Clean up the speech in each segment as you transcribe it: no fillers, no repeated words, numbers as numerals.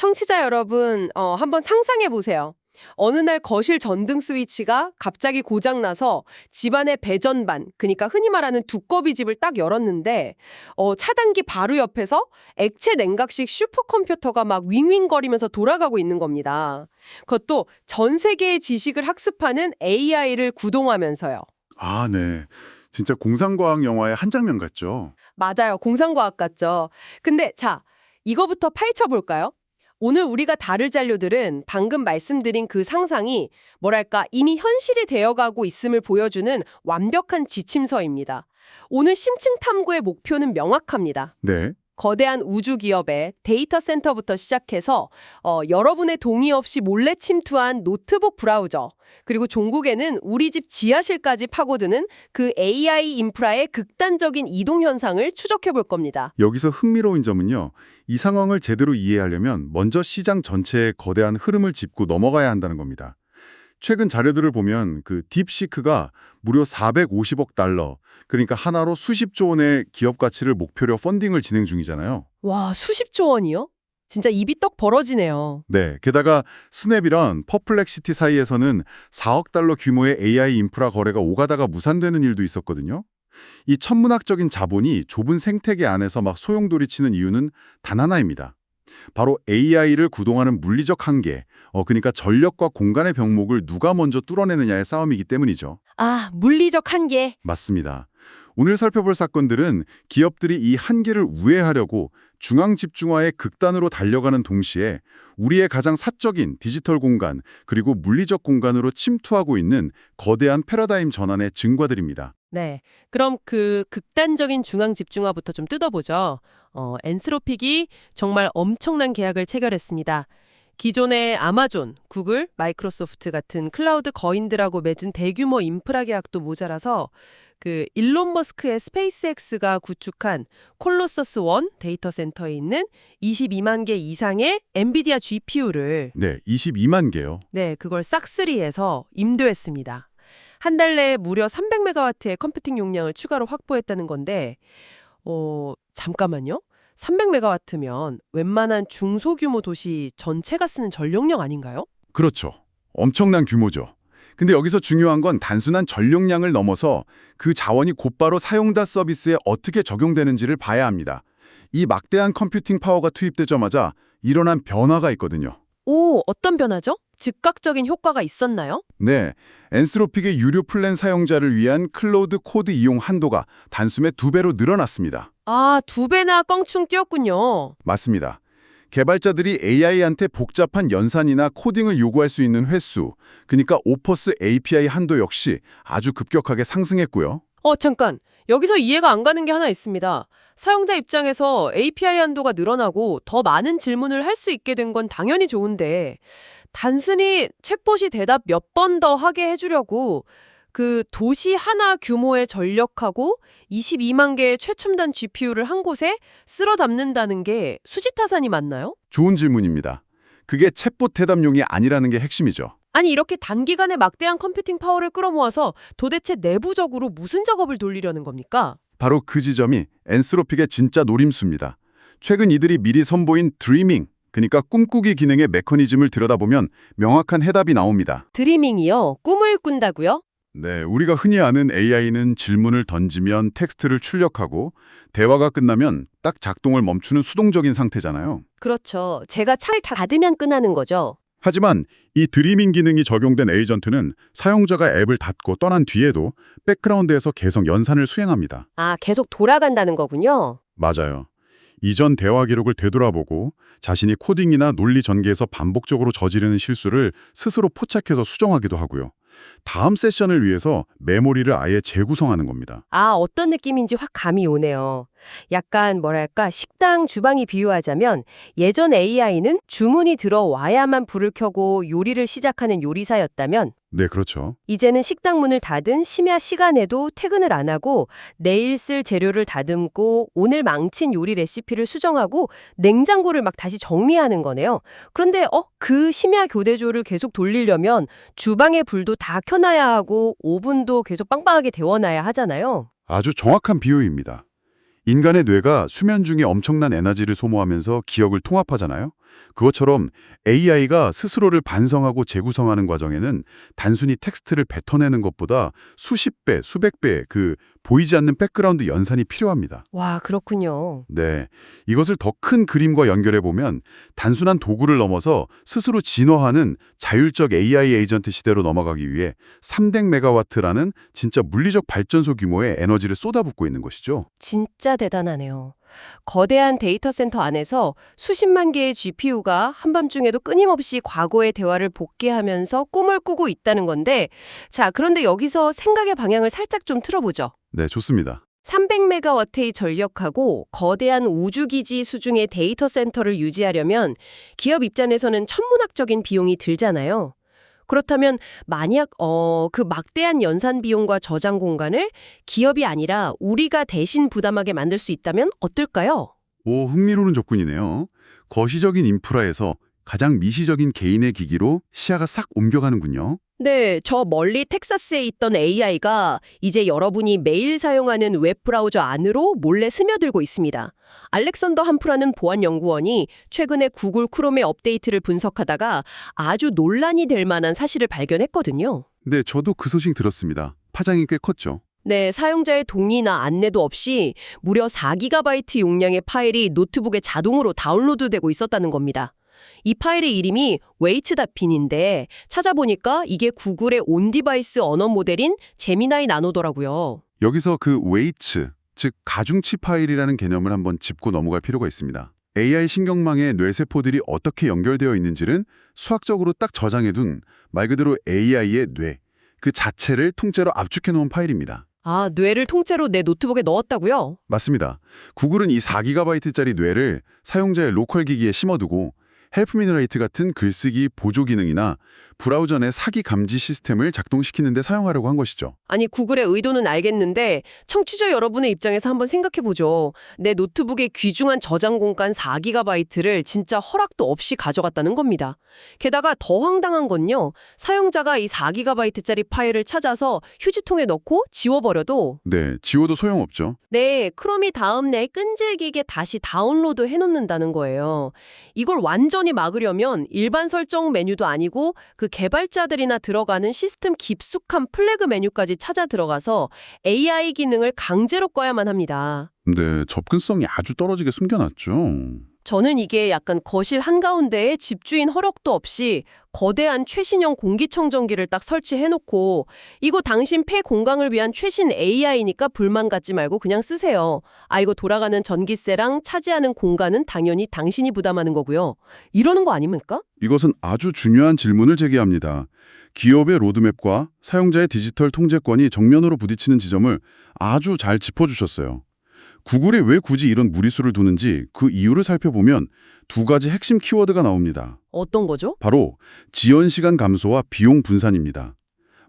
청취자 여러분, 한번 상상해 보세요. 어느 날 거실 전등 스위치가 갑자기 고장나서 집안의 배전반, 그러니까 흔히 말하는 두꺼비 집을 딱 열었는데 차단기 바로 옆에서 액체 냉각식 슈퍼컴퓨터가 막 윙윙거리면서 돌아가고 있는 겁니다. 그것도 전 세계의 지식을 학습하는 AI를 구동하면서요. 아, 네. 진짜 공상과학 영화의 한 장면 같죠? 맞아요. 공상과학 같죠. 근데 자, 이거부터 파헤쳐 볼까요? 오늘 우리가 다룰 잔료들은 방금 말씀드린 그 상상이 뭐랄까 이미 현실이 되어가고 있음을 보여주는 완벽한 지침서입니다. 오늘 심층 탐구의 목표는 명확합니다. 네. 거대한 우주 기업의 데이터 센터부터 시작해서 여러분의 동의 없이 몰래 침투한 노트북 브라우저, 그리고 종국에는 우리 집 지하실까지 파고드는 그 AI 인프라의 극단적인 이동 현상을 추적해 볼 겁니다. 여기서 흥미로운 점은요. 이 상황을 제대로 이해하려면 먼저 시장 전체의 거대한 흐름을 짚고 넘어가야 한다는 겁니다. 최근 자료들을 보면 그 딥시크가 무려 450억 달러, 그러니까 하나로 수십조 원의 기업 가치를 목표로 펀딩을 진행 중이잖아요. 와, 수십조 원이요? 진짜 입이 떡 벌어지네요. 네, 게다가 스냅이랑 퍼플렉시티 사이에서는 4억 달러 규모의 AI 인프라 거래가 오가다가 무산되는 일도 있었거든요. 이 천문학적인 자본이 좁은 생태계 안에서 막 소용돌이치는 이유는 단 하나입니다. 바로 AI를 구동하는 물리적 한계, 그러니까 전력과 공간의 병목을 누가 먼저 뚫어내느냐의 싸움이기 때문이죠. 아, 물리적 한계. 맞습니다. 오늘 살펴볼 사건들은 기업들이 이 한계를 우회하려고 중앙 집중화의 극단으로 달려가는 동시에 우리의 가장 사적인 디지털 공간 그리고 물리적 공간으로 침투하고 있는 거대한 패러다임 전환의 증거들입니다. 네, 그럼 그 극단적인 중앙 집중화부터 좀 뜯어보죠. 엔스로픽이 정말 엄청난 계약을 체결했습니다. 기존의 아마존, 구글, 마이크로소프트 같은 클라우드 거인들하고 맺은 대규모 인프라 계약도 모자라서 그 일론 머스크의 스페이스X가 구축한 콜로서스 1 데이터 센터에 있는 22만 개 이상의 엔비디아 GPU를 네, 22만 개요. 그걸 싹쓸이해서 임대했습니다. 한 달 내에 무려 300메가와트의 컴퓨팅 용량을 추가로 확보했다는 건데 잠깐만요. 300메가와트면 웬만한 중소규모 도시 전체가 쓰는 전력량 아닌가요? 그렇죠. 엄청난 규모죠. 근데 여기서 중요한 건 단순한 전력량을 넘어서 그 자원이 곧바로 사용자 서비스에 어떻게 적용되는지를 봐야 합니다. 이 막대한 컴퓨팅 파워가 투입되자마자 일어난 변화가 있거든요. 오, 어떤 변화죠? 즉각적인 효과가 있었나요? 네, 엔스로픽의 유료 플랜 사용자를 위한 클로우드 코드 이용 한도가 단숨에 2배로 늘어났습니다. 아, 2배나 껑충 뛰었군요. 맞습니다. 개발자들이 AI한테 복잡한 연산이나 코딩을 요구할 수 있는 횟수, 그러니까 오퍼스 API 한도 역시 아주 급격하게 상승했고요. 잠깐. 여기서 이해가 안 가는 게 하나 있습니다. 사용자 입장에서 API 한도가 늘어나고 더 많은 질문을 할 수 있게 된 건 당연히 좋은데 단순히 챗봇이 대답 몇 번 더 하게 해주려고 그 도시 하나 규모의 전력하고 22만 개의 최첨단 GPU를 한 곳에 쓸어 담는다는 게 수지타산이 맞나요? 좋은 질문입니다. 그게 챗봇 대답용이 아니라는 게 핵심이죠. 아니 이렇게 단기간에 막대한 컴퓨팅 파워를 끌어모아서 도대체 내부적으로 무슨 작업을 돌리려는 겁니까? 바로 그 지점이 엔스로픽의 진짜 노림수입니다. 최근 이들이 미리 선보인 드리밍, 그러니까 꿈꾸기 기능의 메커니즘을 들여다보면 명확한 해답이 나옵니다. 드리밍이요? 꿈을 꾼다고요? 네, 우리가 흔히 아는 AI는 질문을 던지면 텍스트를 출력하고 대화가 끝나면 딱 작동을 멈추는 수동적인 상태잖아요. 그렇죠. 제가 차를 닫으면 끝나는 거죠. 하지만 이 드리밍 기능이 적용된 에이전트는 사용자가 앱을 닫고 떠난 뒤에도 백그라운드에서 계속 연산을 수행합니다. 아, 계속 돌아간다는 거군요. 맞아요. 이전 대화 기록을 되돌아보고 자신이 코딩이나 논리 전개에서 반복적으로 저지르는 실수를 스스로 포착해서 수정하기도 하고요. 다음 세션을 위해서 메모리를 아예 재구성하는 겁니다. 아, 어떤 느낌인지 확 감이 오네요. 약간 뭐랄까 식당 주방이 비유하자면 예전 AI는 주문이 들어와야만 불을 켜고 요리를 시작하는 요리사였다면 네, 그렇죠. 이제는 식당 문을 닫은 심야 시간에도 퇴근을 안 하고 내일 쓸 재료를 다듬고 오늘 망친 요리 레시피를 수정하고 냉장고를 막 다시 정리하는 거네요. 그런데 그 심야 교대조를 계속 돌리려면 주방의 불도 다 켜놔야 하고 오븐도 계속 빵빵하게 데워놔야 하잖아요. 아주 정확한 비유입니다. 인간의 뇌가 수면 중에 엄청난 에너지를 소모하면서 기억을 통합하잖아요. 그것처럼 AI가 스스로를 반성하고 재구성하는 과정에는 단순히 텍스트를 뱉어내는 것보다 수십 배, 수백 배 보이지 않는 백그라운드 연산이 필요합니다. 와, 그렇군요. 네, 이것을 더 큰 그림과 연결해 보면 단순한 도구를 넘어서 스스로 진화하는 자율적 AI 에이전트 시대로 넘어가기 위해 300메가와트라는 진짜 물리적 발전소 규모의 에너지를 쏟아붓고 있는 것이죠. 진짜 대단하네요. 거대한 데이터 센터 안에서 수십만 개의 GPU가 한밤중에도 끊임없이 과거의 대화를 복귀하면서 꿈을 꾸고 있다는 건데, 자, 그런데 여기서 생각의 방향을 살짝 좀 틀어보죠. 네, 좋습니다. 300메가와트의 전력하고 거대한 우주기지 수중의 데이터 센터를 유지하려면 기업 입장에서는 천문학적인 비용이 들잖아요. 그렇다면 만약 그 막대한 연산 비용과 저장 공간을 기업이 아니라 우리가 대신 부담하게 만들 수 있다면 어떨까요? 오, 흥미로운 접근이네요. 거시적인 인프라에서 가장 미시적인 개인의 기기로 시야가 싹 옮겨가는군요. 네, 저 멀리 텍사스에 있던 AI가 이제 여러분이 매일 사용하는 웹브라우저 안으로 몰래 스며들고 있습니다. 알렉산더 함프라는 보안 연구원이 최근에 구글 크롬의 업데이트를 분석하다가 아주 논란이 될 만한 사실을 발견했거든요. 네, 저도 그 소식 들었습니다. 파장이 꽤 컸죠. 네, 사용자의 동의나 안내도 없이 무려 4GB 용량의 파일이 노트북에 자동으로 다운로드되고 있었다는 겁니다. 이 파일의 이름이 웨이츠닷핀인데 찾아보니까 이게 구글의 온디바이스 언어 모델인 제미나이 나노더라고요. 여기서 그 웨이츠, 즉 가중치 파일이라는 개념을 한번 짚고 넘어갈 필요가 있습니다. AI 신경망의 뇌세포들이 어떻게 연결되어 있는지를 수학적으로 딱 저장해둔 말 그대로 AI의 뇌, 그 자체를 통째로 압축해놓은 파일입니다. 아, 뇌를 통째로 내 노트북에 넣었다고요? 맞습니다. 구글은 이 4GB짜리 뇌를 사용자의 로컬 기기에 심어두고 헬프미너레이트 같은 글쓰기 보조 기능이나 브라우저 내 사기 감지 시스템을 작동시키는 데 사용하려고 한 것이죠. 아니, 구글의 의도는 알겠는데 청취자 여러분의 입장에서 한번 생각해보죠. 내 노트북의 귀중한 저장 공간 4GB를 진짜 허락도 없이 가져갔다는 겁니다. 게다가 더 황당한 건요. 사용자가 이 4GB짜리 파일을 찾아서 휴지통에 넣고 지워버려도 네, 지워도 소용없죠. 네, 크롬이 다음날 끈질기게 다시 다운로드 해놓는다는 거예요. 이걸 완전히 막으려면 일반 설정 메뉴도 아니고 그 개발자들이나 들어가는 시스템 깊숙한 플래그 메뉴까지 찾아 들어가서 AI 기능을 강제로 꺼야만 합니다. 네, 접근성이 아주 떨어지게 숨겨놨죠. 저는 이게 약간 거실 한가운데에 집주인 허락도 없이 거대한 최신형 공기청정기를 딱 설치해놓고 이거 당신 폐 건강을 위한 최신 AI니까 불만 갖지 말고 그냥 쓰세요. 아, 이거 돌아가는 전기세랑 차지하는 공간은 당연히 당신이 부담하는 거고요. 이러는 거 아닙니까? 이것은 아주 중요한 질문을 제기합니다. 기업의 로드맵과 사용자의 디지털 통제권이 정면으로 부딪히는 지점을 아주 잘 짚어주셨어요. 구글이 왜 굳이 이런 무리수를 두는지 그 이유를 살펴보면 두 가지 핵심 키워드가 나옵니다. 어떤 거죠? 바로 지연 시간 감소와 비용 분산입니다.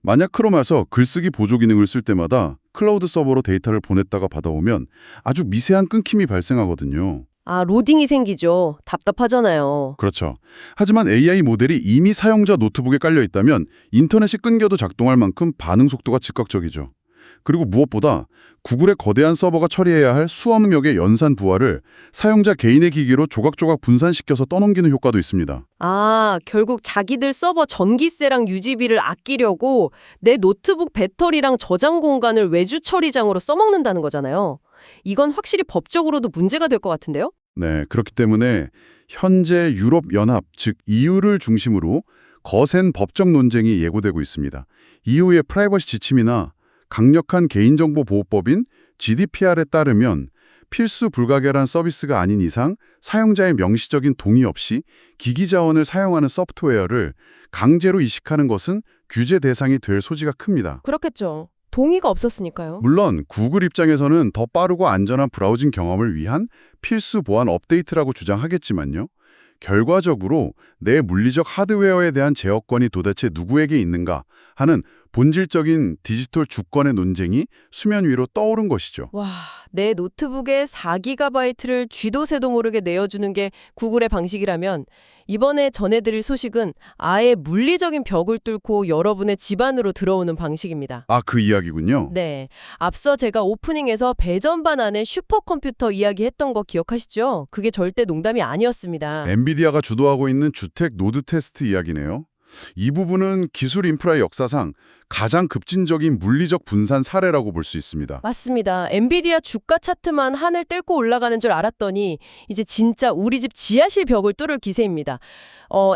만약 크롬에서 글쓰기 보조 기능을 쓸 때마다 클라우드 서버로 데이터를 보냈다가 받아오면 아주 미세한 끊김이 발생하거든요. 아, 로딩이 생기죠. 답답하잖아요. 그렇죠. 하지만 AI 모델이 이미 사용자 노트북에 깔려 있다면 인터넷이 끊겨도 작동할 만큼 반응 속도가 즉각적이죠. 그리고 무엇보다 구글의 거대한 서버가 처리해야 할 수억력의 연산 부하를 사용자 개인의 기기로 조각조각 분산시켜서 떠넘기는 효과도 있습니다. 아, 결국 자기들 서버 전기세랑 유지비를 아끼려고 내 노트북 배터리랑 저장 공간을 외주 처리장으로 써먹는다는 거잖아요. 이건 확실히 법적으로도 문제가 될 것 같은데요? 네, 그렇기 때문에 현재 유럽연합, 즉 EU를 중심으로 거센 법적 논쟁이 예고되고 있습니다. EU의 프라이버시 지침이나 강력한 개인정보보호법인 GDPR에 따르면 필수 불가결한 서비스가 아닌 이상 사용자의 명시적인 동의 없이 기기 자원을 사용하는 소프트웨어를 강제로 이식하는 것은 규제 대상이 될 소지가 큽니다. 그렇겠죠. 동의가 없었으니까요. 물론 구글 입장에서는 더 빠르고 안전한 브라우징 경험을 위한 필수 보안 업데이트라고 주장하겠지만요. 결과적으로 내 물리적 하드웨어에 대한 제어권이 도대체 누구에게 있는가 하는 본질적인 디지털 주권의 논쟁이 수면 위로 떠오른 것이죠. 와, 내 노트북에 4GB를 쥐도 새도 모르게 내어주는 게 구글의 방식이라면 이번에 전해드릴 소식은 아예 물리적인 벽을 뚫고 여러분의 집 안으로 들어오는 방식입니다. 아, 그 이야기군요. 네, 앞서 제가 오프닝에서 배전반 안에 슈퍼컴퓨터 이야기했던 거 기억하시죠? 그게 절대 농담이 아니었습니다. 엔비디아가 주도하고 있는 주택 노드 테스트 이야기네요. 이 부분은 기술 인프라의 역사상 가장 급진적인 물리적 분산 사례라고 볼 수 있습니다. 맞습니다. 엔비디아 주가 차트만 하늘 뚫고 올라가는 줄 알았더니 이제 진짜 우리 집 지하실 벽을 뚫을 기세입니다.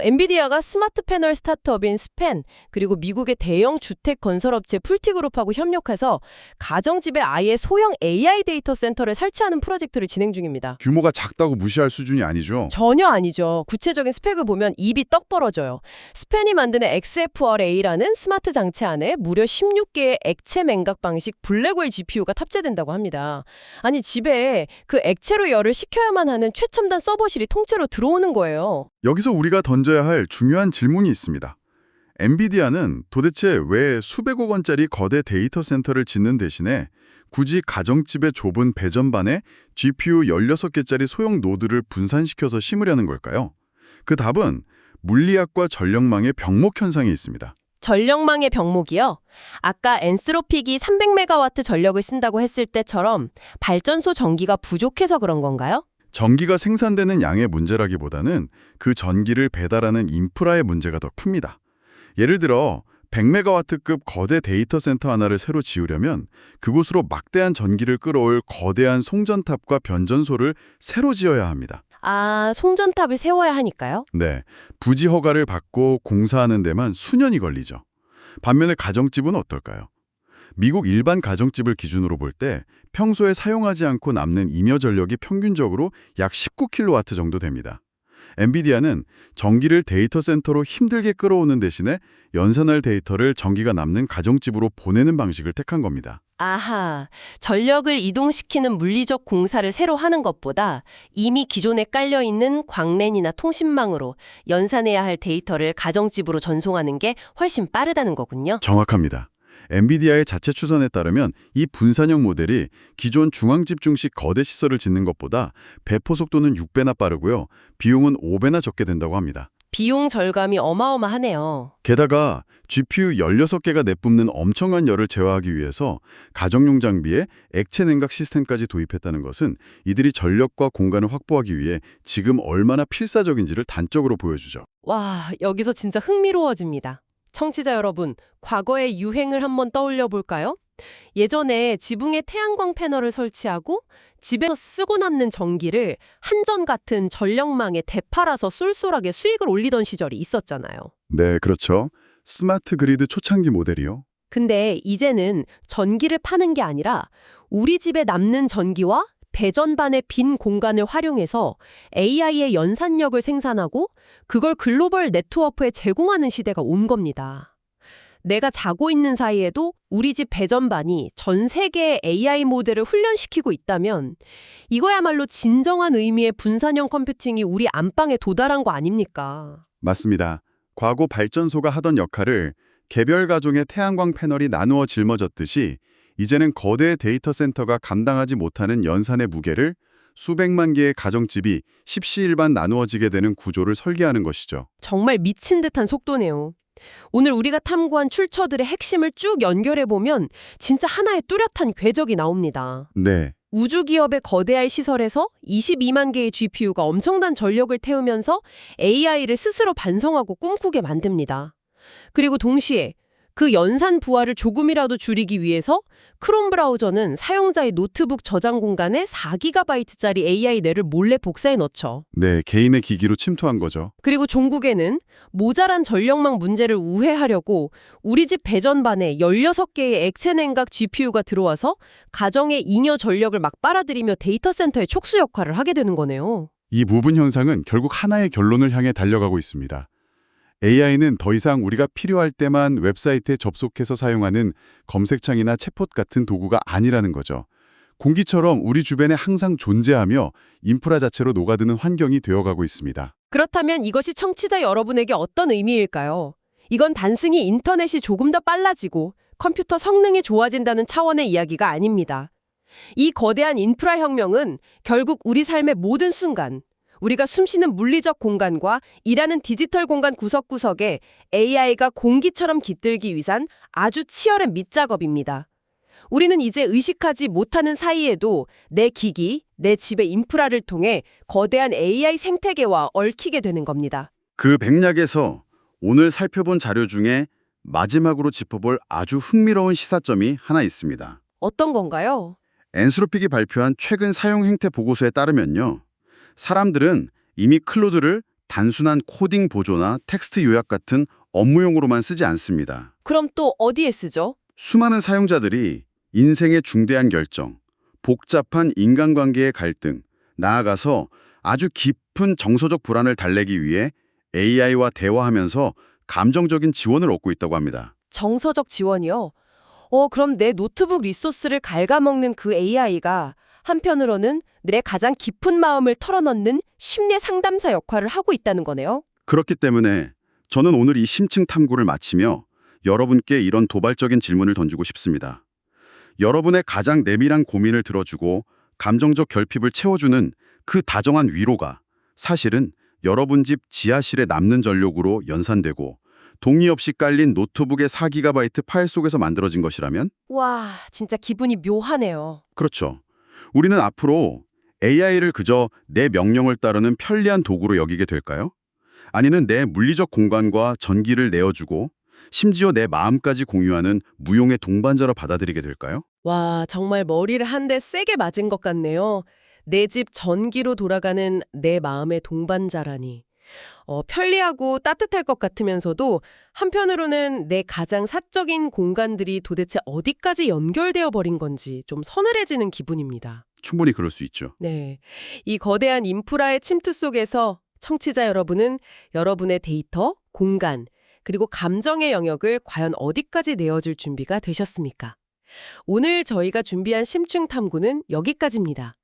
엔비디아가 스마트 패널 스타트업인 스펜 그리고 미국의 대형 주택 건설업체 풀티그룹하고 협력해서 가정집에 아예 소형 AI 데이터 센터를 설치하는 프로젝트를 진행 중입니다. 규모가 작다고 무시할 수준이 아니죠. 전혀 아니죠. 구체적인 스펙을 보면 입이 떡 벌어져요. 스펜이 만드는 XFRA라는 스마트 장치 안에 무려 16개의 액체 냉각 방식 블랙홀 GPU가 탑재된다고 합니다. 아니 집에 그 액체로 열을 식혀야만 하는 최첨단 서버실이 통째로 들어오는 거예요. 여기서 우리가 던져야 할 중요한 질문이 있습니다. 엔비디아는 도대체 왜 수백억 원짜리 거대 데이터 센터를 짓는 대신에 굳이 가정집의 좁은 배전반에 GPU 16개짜리 소형 노드를 분산시켜서 심으려는 걸까요? 그 답은 물리학과 전력망의 병목 현상에 있습니다. 전력망의 병목이요? 아까 엔스로픽이 300메가와트 전력을 쓴다고 했을 때처럼 발전소 전기가 부족해서 그런 건가요? 전기가 생산되는 양의 문제라기보다는 그 전기를 배달하는 인프라의 문제가 더 큽니다. 예를 들어 100메가와트급 거대 데이터 센터 하나를 새로 지으려면 그곳으로 막대한 전기를 끌어올 거대한 송전탑과 변전소를 새로 지어야 합니다. 아, 송전탑을 세워야 하니까요? 네, 부지 허가를 받고 공사하는 데만 수년이 걸리죠. 반면에 가정집은 어떨까요? 미국 일반 가정집을 기준으로 볼 때 평소에 사용하지 않고 남는 임여 전력이 평균적으로 약 19kW 정도 됩니다. 엔비디아는 전기를 데이터 센터로 힘들게 끌어오는 대신에 연산할 데이터를 전기가 남는 가정집으로 보내는 방식을 택한 겁니다. 아하, 전력을 이동시키는 물리적 공사를 새로 하는 것보다 이미 기존에 깔려있는 광랜이나 통신망으로 연산해야 할 데이터를 가정집으로 전송하는 게 훨씬 빠르다는 거군요. 정확합니다. 엔비디아의 자체 추산에 따르면 이 분산형 모델이 기존 중앙집중식 거대 시설을 짓는 것보다 배포 속도는 6배나 빠르고요. 비용은 5배나 적게 된다고 합니다. 비용 절감이 어마어마하네요. 게다가 GPU 16개가 내뿜는 엄청난 열을 제어하기 위해서 가정용 장비에 액체 냉각 시스템까지 도입했다는 것은 이들이 전력과 공간을 확보하기 위해 지금 얼마나 필사적인지를 단적으로 보여주죠. 와, 여기서 진짜 흥미로워집니다. 청취자 여러분, 과거의 유행을 한번 떠올려 볼까요? 예전에 지붕에 태양광 패널을 설치하고 집에서 쓰고 남는 전기를 한전 같은 전력망에 되팔아서 쏠쏠하게 수익을 올리던 시절이 있었잖아요. 네, 그렇죠. 스마트 그리드 초창기 모델이요. 근데 이제는 전기를 파는 게 아니라 우리 집에 남는 전기와 배전반의 빈 공간을 활용해서 AI의 연산력을 생산하고 그걸 글로벌 네트워크에 제공하는 시대가 온 겁니다. 내가 자고 있는 사이에도 우리 집 배전반이 전 세계의 AI 모델을 훈련시키고 있다면 이거야말로 진정한 의미의 분산형 컴퓨팅이 우리 안방에 도달한 거 아닙니까? 맞습니다. 과거 발전소가 하던 역할을 개별 가정의 태양광 패널이 나누어 짊어졌듯이 이제는 거대 데이터 센터가 감당하지 못하는 연산의 무게를 수백만 개의 가정집이 십시일반 나누어지게 되는 구조를 설계하는 것이죠. 정말 미친 듯한 속도네요. 오늘 우리가 탐구한 출처들의 핵심을 쭉 연결해보면 진짜 하나의 뚜렷한 궤적이 나옵니다. 네, 우주기업의 거대한 시설에서 22만 개의 GPU가 엄청난 전력을 태우면서 AI를 스스로 반성하고 꿈꾸게 만듭니다. 그리고 동시에 그 연산 부하를 조금이라도 줄이기 위해서 크롬 브라우저는 사용자의 노트북 저장 공간에 4GB짜리 AI 뇌를 몰래 복사해 넣죠. 네, 개인의 기기로 침투한 거죠. 그리고 종국에는 모자란 전력망 문제를 우회하려고 우리 집 배전반에 16개의 액체 냉각 GPU가 들어와서 가정의 잉여 전력을 막 빨아들이며 데이터 센터의 촉수 역할을 하게 되는 거네요. 이 부분 현상은 결국 하나의 결론을 향해 달려가고 있습니다. AI는 더 이상 우리가 필요할 때만 웹사이트에 접속해서 사용하는 검색창이나 챗봇 같은 도구가 아니라는 거죠. 공기처럼 우리 주변에 항상 존재하며 인프라 자체로 녹아드는 환경이 되어가고 있습니다. 그렇다면 이것이 청취자 여러분에게 어떤 의미일까요? 이건 단순히 인터넷이 조금 더 빨라지고 컴퓨터 성능이 좋아진다는 차원의 이야기가 아닙니다. 이 거대한 인프라 혁명은 결국 우리 삶의 모든 순간, 우리가 숨쉬는 물리적 공간과 일하는 디지털 공간 구석구석에 AI가 공기처럼 깃들기 위한 아주 치열한 밑작업입니다. 우리는 이제 의식하지 못하는 사이에도 내 기기, 내 집의 인프라를 통해 거대한 AI 생태계와 얽히게 되는 겁니다. 그 백략에서 오늘 살펴본 자료 중에 마지막으로 짚어볼 아주 흥미로운 시사점이 하나 있습니다. 어떤 건가요? 엔스로픽이 발표한 최근 사용 행태 보고서에 따르면요. 사람들은 이미 클로드를 단순한 코딩 보조나 텍스트 요약 같은 업무용으로만 쓰지 않습니다. 그럼 또 어디에 쓰죠? 수많은 사용자들이 인생의 중대한 결정, 복잡한 인간관계의 갈등, 나아가서 아주 깊은 정서적 불안을 달래기 위해 AI와 대화하면서 감정적인 지원을 얻고 있다고 합니다. 정서적 지원이요? 그럼 내 노트북 리소스를 갉아먹는 그 AI가 한편으로는 내 가장 깊은 마음을 털어넣는 심리 상담사 역할을 하고 있다는 거네요. 그렇기 때문에 저는 오늘 이 심층 탐구를 마치며 여러분께 이런 도발적인 질문을 던지고 싶습니다. 여러분의 가장 내밀한 고민을 들어주고 감정적 결핍을 채워주는 그 다정한 위로가 사실은 여러분 집 지하실에 남는 전력으로 연산되고 동의 없이 깔린 노트북의 4GB 파일 속에서 만들어진 것이라면? 와, 진짜 기분이 묘하네요. 그렇죠. 우리는 앞으로 AI를 그저 내 명령을 따르는 편리한 도구로 여기게 될까요? 아니면 내 물리적 공간과 전기를 내어주고 심지어 내 마음까지 공유하는 무용의 동반자로 받아들이게 될까요? 와, 정말 머리를 한 대 세게 맞은 것 같네요. 내 집 전기로 돌아가는 내 마음의 동반자라니. 편리하고 따뜻할 것 같으면서도 한편으로는 내 가장 사적인 공간들이 도대체 어디까지 연결되어 버린 건지 좀 서늘해지는 기분입니다. 충분히 그럴 수 있죠. 네. 이 거대한 인프라의 침투 속에서 청취자 여러분은 여러분의 데이터, 공간, 그리고 감정의 영역을 과연 어디까지 내어줄 준비가 되셨습니까? 오늘 저희가 준비한 심층 탐구는 여기까지입니다.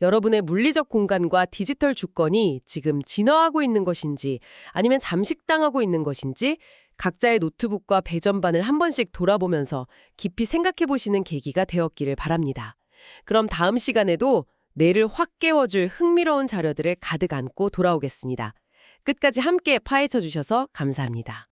여러분의 물리적 공간과 디지털 주권이 지금 진화하고 있는 것인지 아니면 잠식당하고 있는 것인지 각자의 노트북과 배전반을 한 번씩 돌아보면서 깊이 생각해 보시는 계기가 되었기를 바랍니다. 그럼 다음 시간에도 뇌를 확 깨워줄 흥미로운 자료들을 가득 안고 돌아오겠습니다. 끝까지 함께 파헤쳐 주셔서 감사합니다.